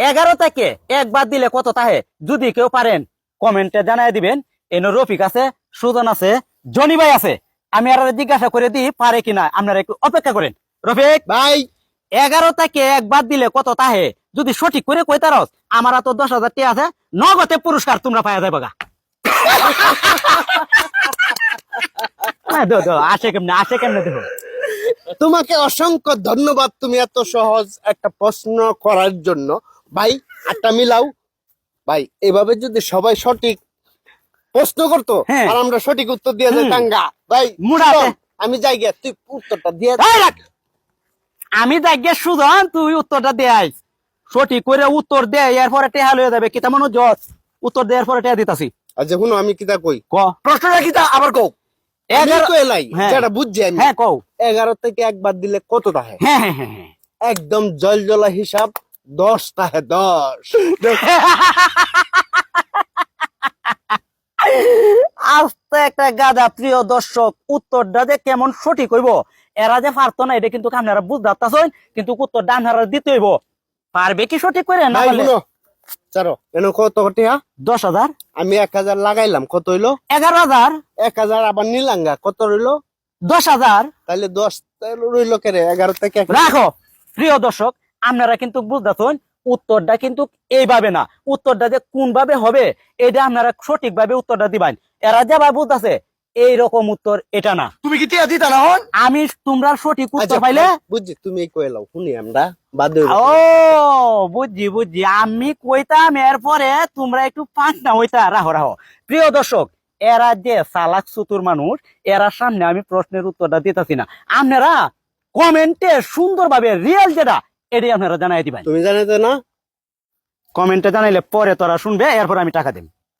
11 থেকে একবার দিলে কত তাহে যদি কেউ পারেন কমেন্টে জানাই দিবেন। এনে রফিক আছে, সুজন আছে, জনি ভাই আছে, আমি আর জিজ্ঞাসা করে দিই পারে কিনা। আপনারা একটু অপেক্ষা করেন। রফিক ভাই 11 থেকে একবার দিলে কত তাহে যদি সঠিক করে কইতারস, আমার তো 10,000 টাকা আছে, নগদে পুরস্কার তোমরা পাওয়া যাবে গা। আসে কেমনে দেখো। তোমাকে অসংখ্য ধন্যবাদ, তুমি এত সহজ একটা প্রশ্ন করার জন্য। ভাই একটা মিলাও ভাই, এভাবে যদি সবাই সঠিক প্রশ্ন করতো হ্যাঁ। আর আমরা সঠিক উত্তর দিয়ে যেতাম গা। ভাই মুড়াতে। আমি যাই গে, তুই উত্তরটা দিয়ে এই রাখ। আমি যাইগে সুজন, তুই উত্তরটা দেয় সঠিক করে উত্তর দে, এরপরে টেহা লয়ে যাবে। কিতা মনে জজ উত্তর দেওয়ার পরে টেহা দিতাছি। আচ্ছা শুনো, আমি কিতা কই, ক প্রশ্নটা কিতা আবার কও। 11 তো এলাই হ্যাঁ। যেটা বুঝছি আমি। হ্যাঁ কও। 11 থেকে একবার দিলে কত থাকে? হ্যাঁ হ্যাঁ হ্যাঁ হ্যাঁ। একদম জলজলা হিসাব 10 থাকে 10। আস্তে একটা গাদা। প্রিয় দর্শক, উত্তরটা যে কেমন সঠিক হইব এরা যে পারতো না, এটা কিন্তু আপনারা বুঝতে পারতেছেন, কিন্তু উত্তরটা আপনারা দিতে হইব। পারবে কি সঠিক করে না ভাই পারলে? শুনো, চারো এনো কত টাকা? 10,000। আমি 1000 লাগাইলাম, কত হইলো? 11,000। 1000 আবার নিলাঙ্গা, কত রইলো? 10,000। তাহলে 10 রইলো কে রে? 11 থেকে রাখো। প্রিয় দর্শক, আপনারা কিন্তু বুঝতেছেন উত্তরটা কিন্তু এইভাবে না, উত্তরটা যে কোন ভাবে হবে এটা আপনারা সঠিক ভাবে উত্তরটা দিবেন। এরা যে ভাবে বুঝতেছে এইরকম উত্তর এটা না। তুমি কি টিয়া দিতা না হন? আমি তোমরা সঠিক উত্তর পাইলে বুঝছি, তুমি কই লাও শুনি আমরা বাদ ও বুঝছি আমি কইতাম, এরপরে তোমরা একটু পাঁচ না হইতা। রাহো রাহো। প্রিয় দর্শক, এরা যে চালাক চতুর মানুষ, এরা সামনে আমি প্রশ্নের উত্তরটা দিতেছি না, আপনারা কমেন্টে সুন্দরভাবে রিয়েল যেটা এটাই আপনারা জানাই দিবেন। তুমি জানাতে না? কমেন্টে জানাইলে পরে তোরা শুনবে, এরপর আমি টাকা দেব।